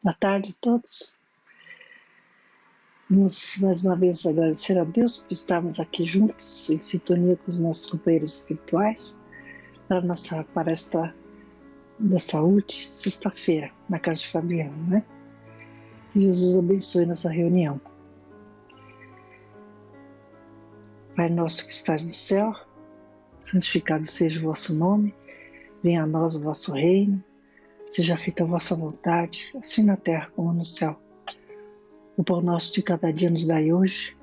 Boa tarde a todos. Vamos mais uma vez agradecer a Deus por estarmos aqui juntos, em sintonia com os nossos companheiros espirituais, para esta da saúde, sexta-feira, na casa de Fabiano, né? Que Jesus abençoe nossa reunião. Pai nosso que estás no céu, santificado seja o vosso nome, venha a nós o vosso reino, seja feita a vossa vontade, assim na terra como no céu. O pão nosso de cada dia nos dai hoje.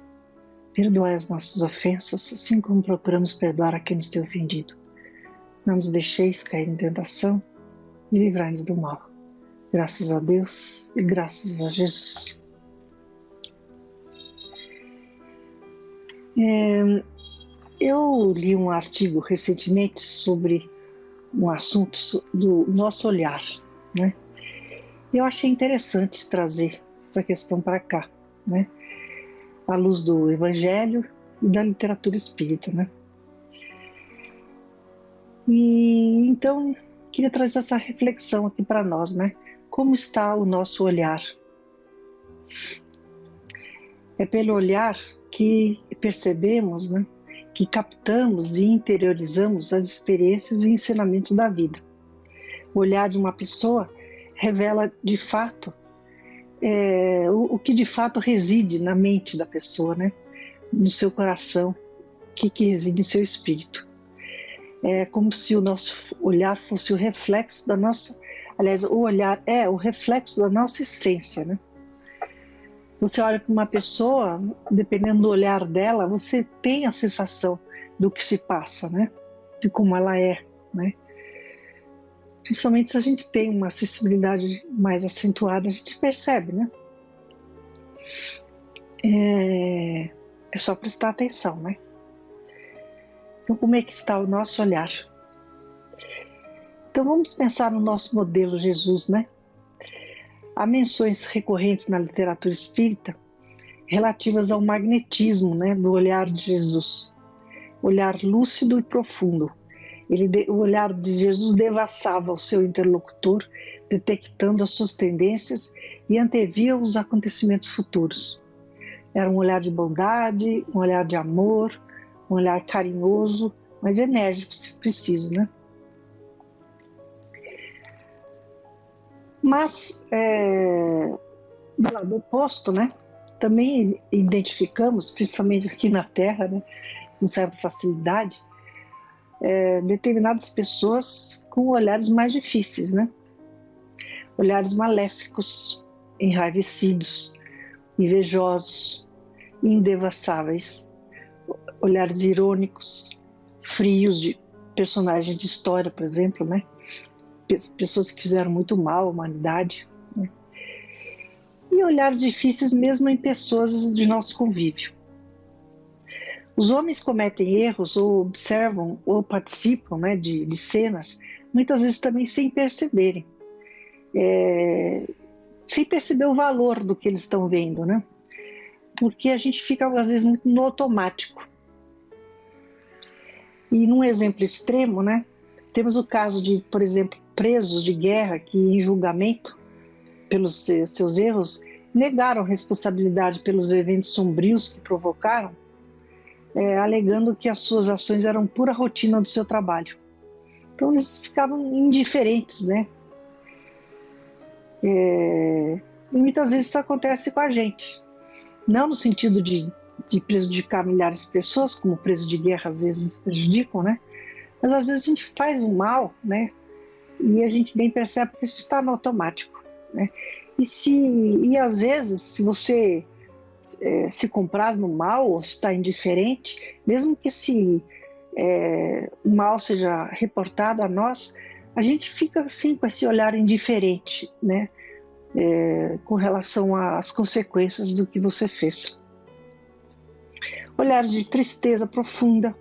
Perdoai as nossas ofensas, assim como procuramos perdoar a quem nos tem ofendido. Não nos deixeis cair em tentação e livrai-nos do mal. Graças a Deus e graças a Jesus. Eu li um artigo recentemente sobre um assunto do nosso olhar, né? Eu achei interessante trazer essa questão para cá, né? À luz do Evangelho e da literatura espírita, né? E então queria trazer essa reflexão aqui para nós, né? Como está o nosso olhar? É pelo olhar que percebemos, né? Que captamos e interiorizamos as experiências e ensinamentos da vida. O olhar de uma pessoa revela de fato o que de fato reside na mente da pessoa, né? No seu coração, o que reside no seu espírito. É como se o nosso olhar fosse o reflexo da nossa... Aliás, o olhar é o reflexo da nossa essência, né? Você olha para uma pessoa, dependendo do olhar dela, você tem a sensação do que se passa, né? De como ela é, né? Principalmente se a gente tem uma sensibilidade mais acentuada, a gente percebe, né? É só prestar atenção, né? Então, como é que está o nosso olhar? Então, vamos pensar no nosso modelo Jesus, né? Há menções recorrentes na literatura espírita relativas ao magnetismo, né, do olhar de Jesus. Olhar lúcido e profundo. O olhar de Jesus devassava o seu interlocutor, detectando as suas tendências e antevia os acontecimentos futuros. Era um olhar de bondade, um olhar de amor, um olhar carinhoso, mas enérgico, se preciso, né? Mas, do lado oposto, né, também identificamos, principalmente aqui na Terra, né, com certa facilidade, determinadas pessoas com olhares mais difíceis, né? Olhares maléficos, enraivecidos, invejosos, indevassáveis, olhares irônicos, frios de personagens de história, por exemplo, né? Pessoas que fizeram muito mal à humanidade, né? E olhares difíceis mesmo em pessoas de nosso convívio. Os homens cometem erros ou observam ou participam, né, de cenas, muitas vezes também sem perceberem, sem perceber o valor do que eles estão vendo, né? Porque a gente fica às vezes muito no automático. E num exemplo extremo, né, temos o caso de, por exemplo, presos de guerra que em julgamento pelos seus erros negaram responsabilidade pelos eventos sombrios que provocaram, alegando que as suas ações eram pura rotina do seu trabalho. Então eles ficavam indiferentes, né? E muitas vezes isso acontece com a gente. Não no sentido de prejudicar milhares de pessoas, como presos de guerra às vezes prejudicam, né? Mas às vezes a gente faz um mal, né? E a gente nem percebe porque a gente está no automático, né? E às vezes, se você se compraz no mal ou está indiferente, mesmo que o mal seja reportado a nós, a gente fica assim com esse olhar indiferente, né? Com relação às consequências do que você fez. Olhares de tristeza profunda,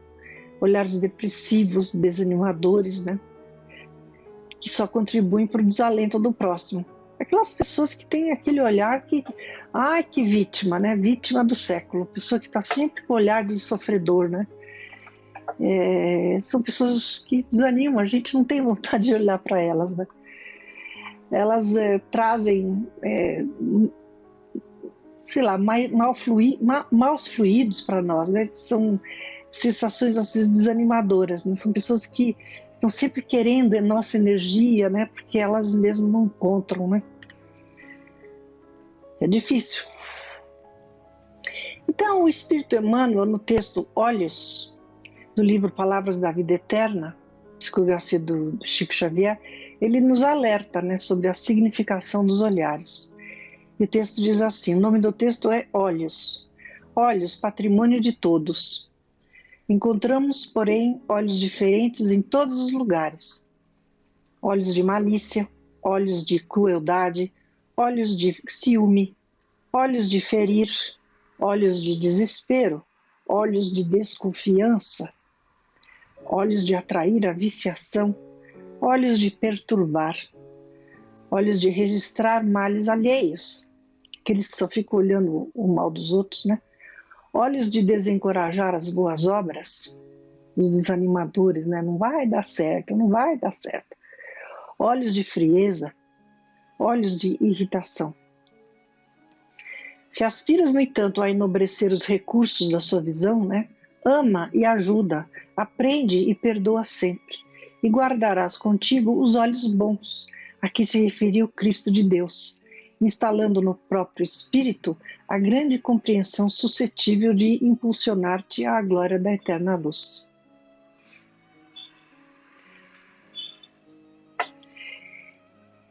olhares depressivos, desanimadores, né? Que só contribuem para o desalento do próximo. Aquelas pessoas que têm aquele olhar que vítima, né? Vítima do século, pessoa que está sempre com o olhar de sofredor, né? São pessoas que desanimam, a gente não tem vontade de olhar para elas, né? elas trazem, sei lá, maus fluidos para nós, né? São sensações às vezes desanimadoras, né? São pessoas que estão sempre querendo a nossa energia, né? Porque elas mesmas não encontram, né? É difícil. Então, o Espírito Emmanuel, no texto Olhos, do livro Palavras da Vida Eterna, psicografia do Chico Xavier, ele nos alerta, né, sobre a significação dos olhares. E o texto diz assim, o nome do texto é Olhos. Olhos, patrimônio de todos. Encontramos, porém, olhos diferentes em todos os lugares. Olhos de malícia, olhos de crueldade, olhos de ciúme, olhos de ferir, olhos de desespero, olhos de desconfiança, olhos de atrair a viciação, olhos de perturbar, olhos de registrar males alheios, aqueles que só ficam olhando o mal dos outros, né? Olhos de desencorajar as boas obras, os desanimadores, né? Não vai dar certo, não vai dar certo. Olhos de frieza, olhos de irritação. Se aspiras, no entanto, a enobrecer os recursos da sua visão, né? Ama e ajuda, aprende e perdoa sempre, e guardarás contigo os olhos bons, a que se referiu Cristo de Deus, instalando no próprio espírito a grande compreensão suscetível de impulsionar-te à glória da eterna luz.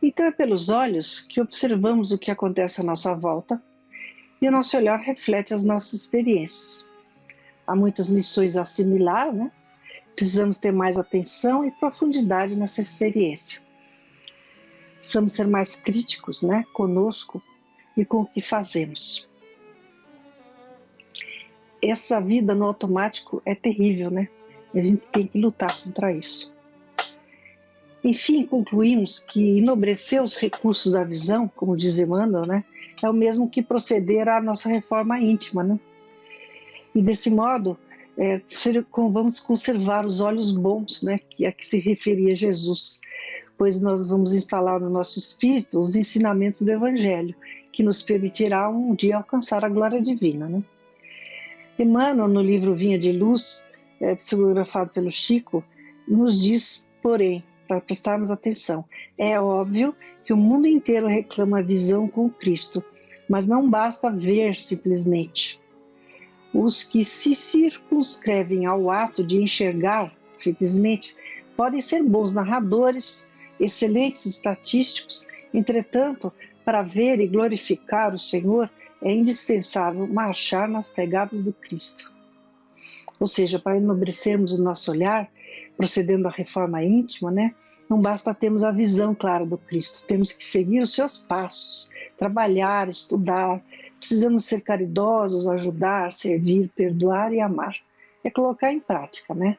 Então é pelos olhos que observamos o que acontece à nossa volta e o nosso olhar reflete as nossas experiências. Há muitas lições a assimilar, né? Precisamos ter mais atenção e profundidade nessa experiência. Precisamos ser mais críticos, né, conosco e com o que fazemos. Essa vida no automático é terrível, né? E a gente tem que lutar contra isso. Enfim, concluímos que enobrecer os recursos da visão, como diz Emmanuel, né, é o mesmo que proceder à nossa reforma íntima, né? E desse modo, vamos conservar os olhos bons, né, a que se referia Jesus, pois nós vamos instalar no nosso espírito os ensinamentos do Evangelho, que nos permitirá um dia alcançar a glória divina, né? Emmanuel, no livro Vinha de Luz, psicografado pelo Chico, nos diz, porém, para prestarmos atenção, é óbvio que o mundo inteiro reclama a visão com Cristo, mas não basta ver simplesmente. Os que se circunscrevem ao ato de enxergar simplesmente podem ser bons narradores, excelentes estatísticos, entretanto, para ver e glorificar o Senhor, é indispensável marchar nas pegadas do Cristo. Ou seja, para enobrecermos o nosso olhar, procedendo à reforma íntima, né, não basta termos a visão clara do Cristo, temos que seguir os seus passos, trabalhar, estudar, precisamos ser caridosos, ajudar, servir, perdoar e amar. É colocar em prática, né?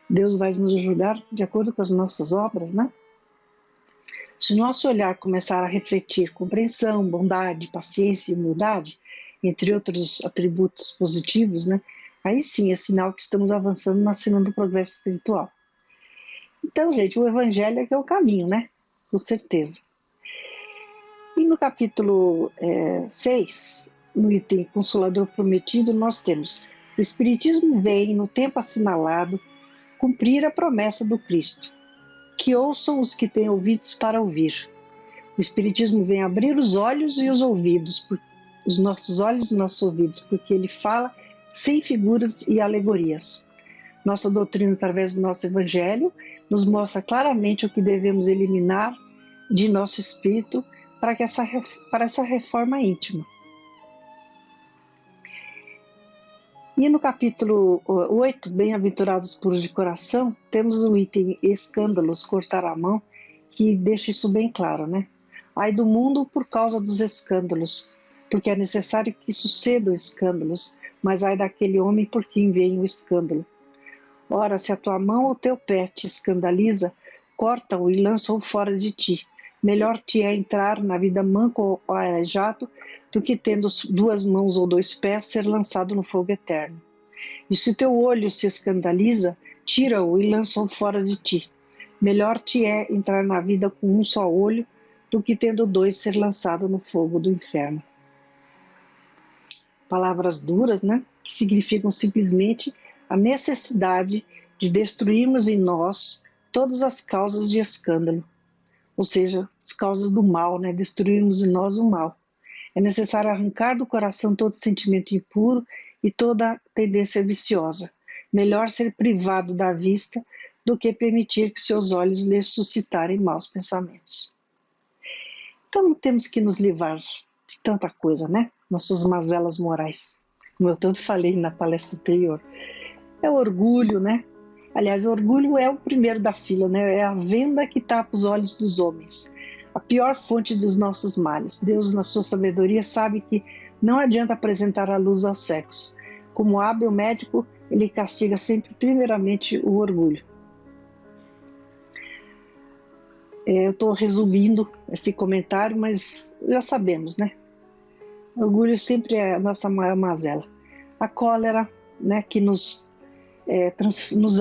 Deus vai nos julgar de acordo com as nossas obras, né? Se o nosso olhar começar a refletir compreensão, bondade, paciência e humildade, entre outros atributos positivos, né? Aí sim é sinal que estamos avançando na senda do progresso espiritual. Então, gente, o Evangelho é que é o caminho, né? Com certeza. E no capítulo 6, no item Consolador Prometido, nós temos: o Espiritismo vem, no tempo assinalado, cumprir a promessa do Cristo. Que ouçam os que têm ouvidos para ouvir. O Espiritismo vem abrir os olhos e os ouvidos, os nossos olhos e nossos ouvidos, porque ele fala sem figuras e alegorias. Nossa doutrina, através do nosso Evangelho, nos mostra claramente o que devemos eliminar de nosso espírito para essa reforma íntima. E no capítulo 8, Bem-aventurados puros de coração, temos o item escândalos, cortar a mão, que deixa isso bem claro, né? Ai do mundo por causa dos escândalos, porque é necessário que sucedam escândalos, mas ai daquele homem por quem vem o escândalo. Ora, se a tua mão ou teu pé te escandaliza, corta-o e lança-o fora de ti. Melhor te é entrar na vida manco ou aleijado do que, tendo 2 mãos ou 2 pés, ser lançado no fogo eterno. E se o teu olho se escandaliza, tira-o e lança-o fora de ti. Melhor te é entrar na vida com um só olho do que tendo dois ser lançado no fogo do inferno. Palavras duras, né? Que significam simplesmente a necessidade de destruirmos em nós todas as causas de escândalo, ou seja, as causas do mal, né? Destruirmos em nós o mal. É necessário arrancar do coração todo sentimento impuro e toda tendência viciosa. Melhor ser privado da vista do que permitir que seus olhos lhe suscitarem maus pensamentos. Então temos que nos livrar de tanta coisa, né? Nossas mazelas morais, como eu tanto falei na palestra anterior. É o orgulho, né? Aliás, o orgulho é o primeiro da fila, né? É a venda que tapa os olhos dos homens. A pior fonte dos nossos males. Deus, na sua sabedoria, sabe que não adianta apresentar a luz aos cegos. Como hábil médico, ele castiga sempre primeiramente o orgulho. Eu estou resumindo esse comentário, mas já sabemos, né? O orgulho sempre é a nossa maior mazela. A cólera, né, que nos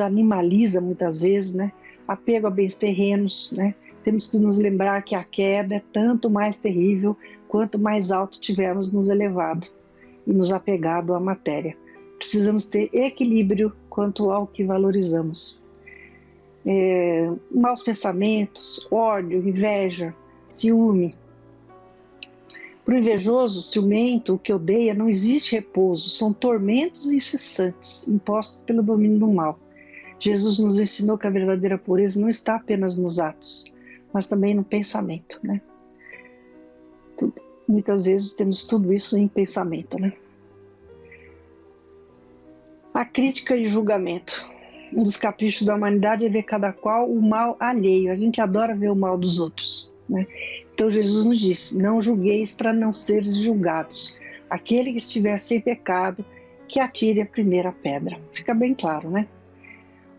animaliza muitas vezes, né? Apego a bens terrenos, né? Temos que nos lembrar que a queda é tanto mais terrível quanto mais alto tivermos nos elevado e nos apegado à matéria. Precisamos ter equilíbrio quanto ao que valorizamos. Maus pensamentos, ódio, inveja, ciúme. Para o invejoso, ciumento, o que odeia, não existe repouso, são tormentos incessantes, impostos pelo domínio do mal. Jesus nos ensinou que a verdadeira pureza não está apenas nos atos, mas também no pensamento, né? Muitas vezes temos tudo isso em pensamento, né? A crítica e julgamento. Um dos caprichos da humanidade é ver cada qual o mal alheio. A gente adora ver o mal dos outros, né? Então Jesus nos disse, não julgueis para não seres julgados. Aquele que estiver sem pecado, que atire a primeira pedra. Fica bem claro, né?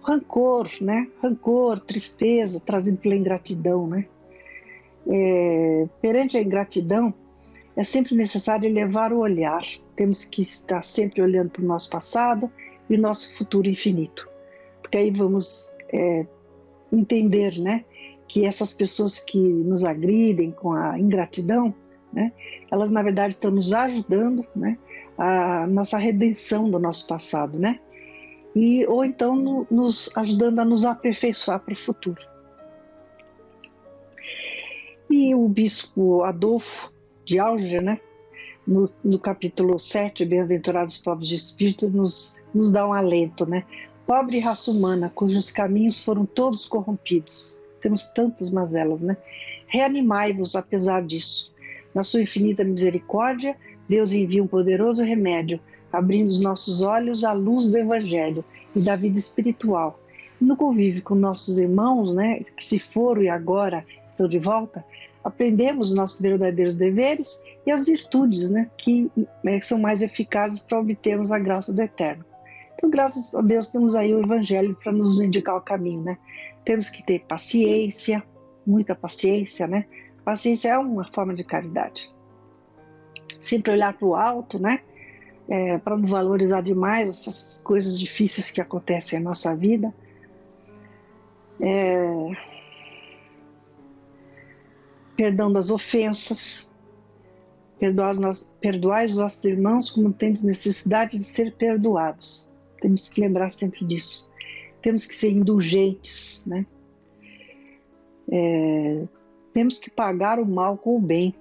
Rancor, né? Rancor, tristeza, trazido pela ingratidão, né? Perante a ingratidão, é sempre necessário elevar o olhar. Temos que estar sempre olhando para o nosso passado e o nosso futuro infinito. Porque aí vamos entender, né? Que essas pessoas que nos agridem com a ingratidão, né, elas na verdade estão nos ajudando, né, a nossa redenção do nosso passado, né, ou então nos ajudando a nos aperfeiçoar para o futuro. E o bispo Adolfo de Alger, né, no capítulo 7, Bem-aventurados os pobres de espírito, nos dá um alento, né? Pobre raça humana, cujos caminhos foram todos corrompidos. Temos tantas mazelas, né? Reanimai-vos apesar disso. Na sua infinita misericórdia, Deus envia um poderoso remédio, abrindo os nossos olhos à luz do Evangelho e da vida espiritual. E no convívio com nossos irmãos, né, que se foram e agora estão de volta, aprendemos os nossos verdadeiros deveres e as virtudes, né, que são mais eficazes para obtermos a graça do Eterno. Então, graças a Deus, temos aí o Evangelho para nos indicar o caminho, né? Temos que ter paciência, muita paciência, né? Paciência é uma forma de caridade. Sempre olhar para o alto, né? Para não valorizar demais essas coisas difíceis que acontecem na nossa vida. Perdão das ofensas. Perdoai os nossos irmãos como tendes necessidade de ser perdoados. Temos que lembrar sempre disso. Temos que ser indulgentes, né? Temos que pagar o mal com o bem.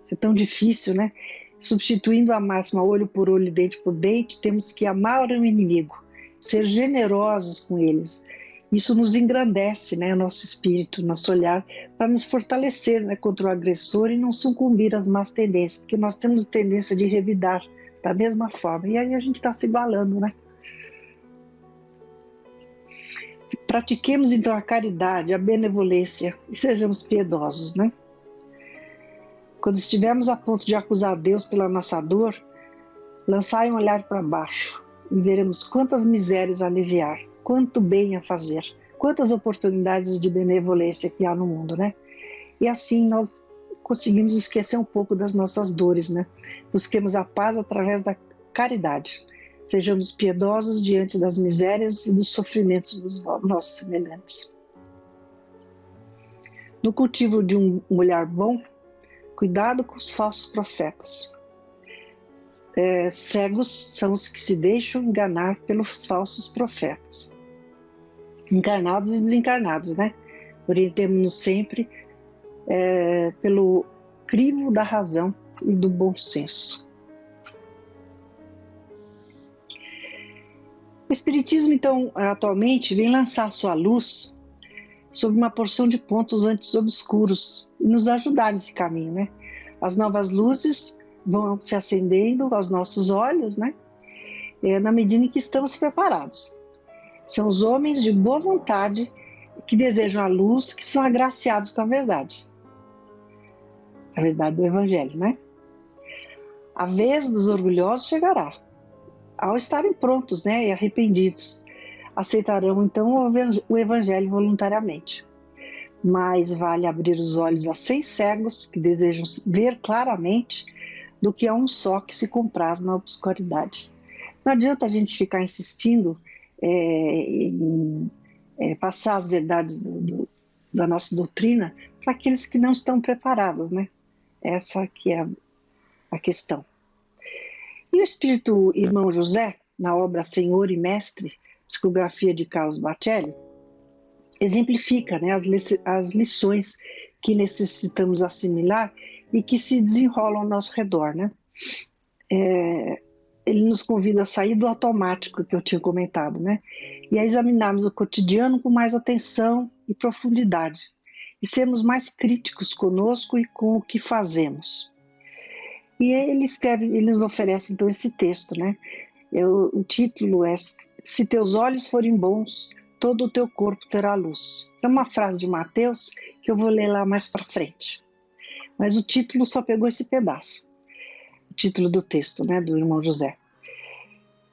Isso é tão difícil, né? Substituindo a máxima olho por olho, dente por dente, temos que amar o inimigo, ser generosos com eles. Isso nos engrandece, né, o nosso espírito, o nosso olhar, para nos fortalecer, né, contra o agressor e não sucumbir às más tendências, porque nós temos tendência de revidar da mesma forma. E aí a gente está se igualando, né? Pratiquemos então a caridade, a benevolência e sejamos piedosos, né? Quando estivermos a ponto de acusar Deus pela nossa dor, lançai um olhar para baixo e veremos quantas misérias a aliviar, quanto bem a fazer, quantas oportunidades de benevolência que há no mundo, né? E assim nós conseguimos esquecer um pouco das nossas dores, né? Busquemos a paz através da caridade. Sejamos piedosos diante das misérias e dos sofrimentos dos nossos semelhantes. No cultivo de um olhar bom, cuidado com os falsos profetas. Cegos são os que se deixam enganar pelos falsos profetas. Encarnados e desencarnados, né? Orientemos-nos sempre pelo crivo da razão e do bom senso. O Espiritismo, então, atualmente vem lançar sua luz sobre uma porção de pontos antes obscuros e nos ajudar nesse caminho, né? As novas luzes vão se acendendo aos nossos olhos, né? Na medida em que estamos preparados. São os homens de boa vontade que desejam a luz, que são agraciados com a verdade do Evangelho, né? A vez dos orgulhosos chegará. Ao estarem prontos, né, e arrependidos, aceitarão então o Evangelho voluntariamente. Mas vale abrir os olhos a 100 cegos que desejam ver claramente do que a um só que se compraz na obscuridade. Não adianta a gente ficar insistindo em passar as verdades da nossa doutrina para aqueles que não estão preparados, né? Essa que é a questão. E o espírito irmão José, na obra Senhor e Mestre, psicografia de Carlos Bacelli, exemplifica, né, as lições que necessitamos assimilar e que se desenrolam ao nosso redor, né? Ele nos convida a sair do automático que eu tinha comentado, né? E a examinarmos o cotidiano com mais atenção e profundidade, e sermos mais críticos conosco e com o que fazemos. E ele nos oferece então esse texto, né? O título é Se teus olhos forem bons, todo o teu corpo terá luz. É uma frase de Mateus que eu vou ler lá mais para frente. Mas o título só pegou esse pedaço. O título do texto, né, do irmão José.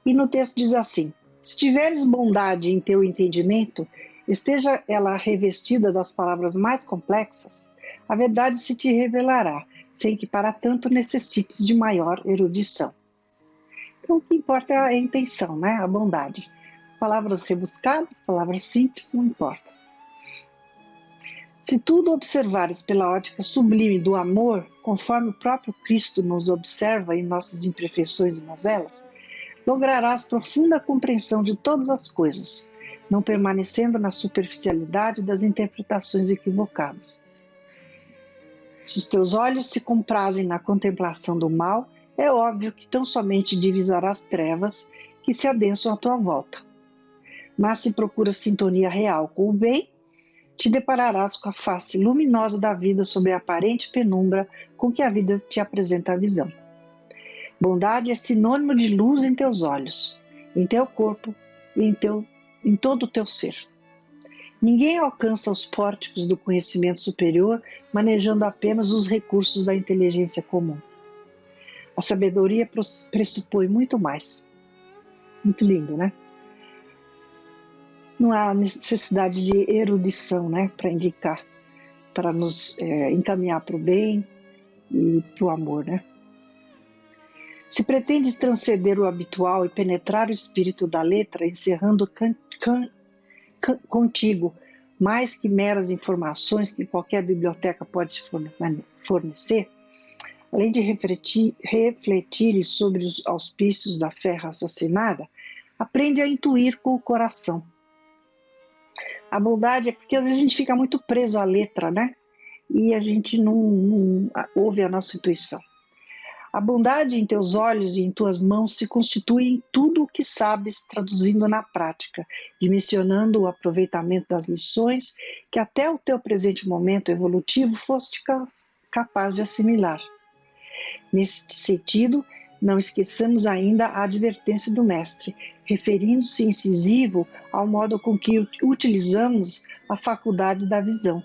E no texto diz assim: se tiveres bondade em teu entendimento, esteja ela revestida das palavras mais complexas, a verdade se te revelará, sem que para tanto necessites de maior erudição. Então o que importa é a intenção, né? A bondade. Palavras rebuscadas, palavras simples, não importa. Se tudo observares pela ótica sublime do amor, conforme o próprio Cristo nos observa em nossas imperfeições e mazelas, lograrás profunda compreensão de todas as coisas, não permanecendo na superficialidade das interpretações equivocadas. Se os teus olhos se comprazem na contemplação do mal, é óbvio que tão somente divisarás trevas que se adensam à tua volta. Mas se procuras sintonia real com o bem, te depararás com a face luminosa da vida sobre a aparente penumbra com que a vida te apresenta a visão. Bondade é sinônimo de luz em teus olhos, em teu corpo e em todo o teu ser. Ninguém alcança os pórticos do conhecimento superior manejando apenas os recursos da inteligência comum. A sabedoria pressupõe muito mais. Muito lindo, né? Não há necessidade de erudição, né, para indicar, para nos encaminhar para o bem e para o amor, né? Se pretendes transcender o habitual e penetrar o espírito da letra, encerrando contigo mais que meras informações que qualquer biblioteca pode fornecer, além de refletir sobre os auspícios da fé raciocinada, aprende a intuir com o coração. A bondade é porque às vezes a gente fica muito preso à letra, né? E a gente não ouve a nossa intuição. A bondade em teus olhos e em tuas mãos se constitui em tudo o que sabes, traduzindo na prática, dimensionando o aproveitamento das lições que até o teu presente momento evolutivo foste capaz de assimilar. Nesse sentido, não esqueçamos ainda a advertência do mestre, referindo-se incisivo ao modo com que utilizamos a faculdade da visão,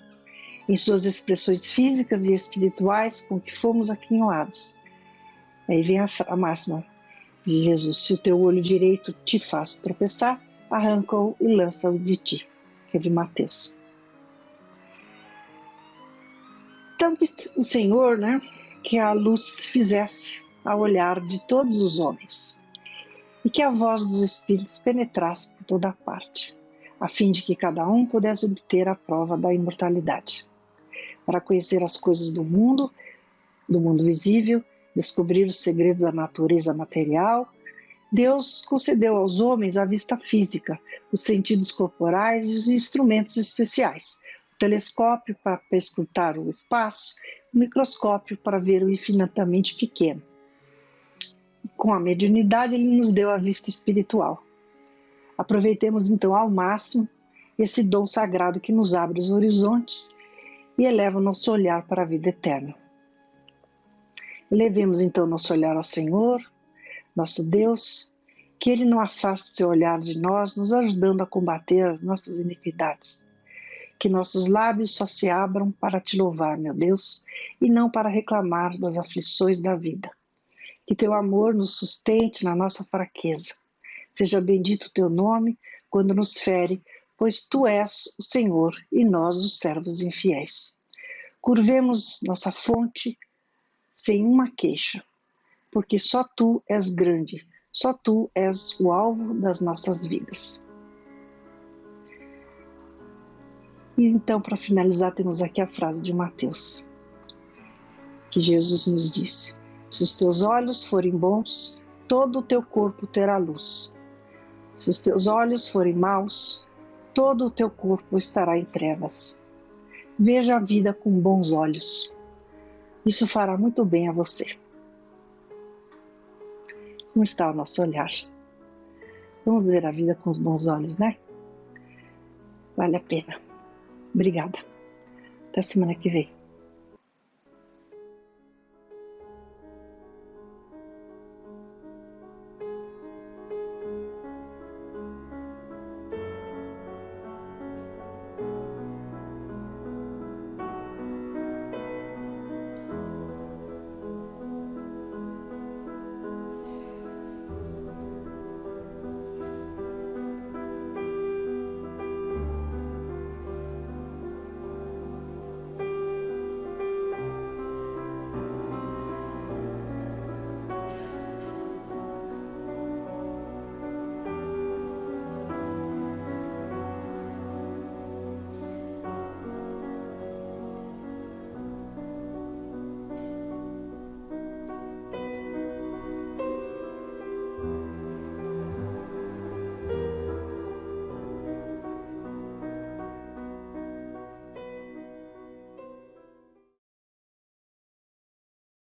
em suas expressões físicas e espirituais com que fomos aquinhoados. Aí vem a máxima de Jesus: se o teu olho direito te faz tropeçar, arranca-o e lança-o de ti, que é de Mateus. Então que o Senhor, né, que a luz fizesse ao olhar de todos os homens, e que a voz dos Espíritos penetrasse por toda parte, a fim de que cada um pudesse obter a prova da imortalidade. para conhecer as coisas do mundo visível, descobrir os segredos da natureza material. Deus concedeu aos homens a vista física, os sentidos corporais e os instrumentos especiais, o telescópio para escutar o espaço, o microscópio para ver o infinitamente pequeno. Com a mediunidade, ele nos deu a vista espiritual. Aproveitemos então ao máximo esse dom sagrado que nos abre os horizontes e eleva o nosso olhar para a vida eterna. Elevemos então nosso olhar ao Senhor, nosso Deus, que Ele não afaste seu olhar de nós, nos ajudando a combater as nossas iniquidades. Que nossos lábios só se abram para te louvar, meu Deus, e não para reclamar das aflições da vida. Que teu amor nos sustente na nossa fraqueza. Seja bendito o teu nome quando nos fere, pois tu és o Senhor e nós os servos infiéis. Curvemos nossa fonte sem uma queixa, porque só tu és grande, só tu és o alvo das nossas vidas. E então, para finalizar, temos aqui a frase de Mateus, que Jesus nos disse: se os teus olhos forem bons, todo o teu corpo terá luz. Se os teus olhos forem maus, todo o teu corpo estará em trevas. Veja a vida com bons olhos. Isso fará muito bem a você. Como está o nosso olhar? Vamos ver a vida com os bons olhos, né? Vale a pena. Obrigada. Até semana que vem.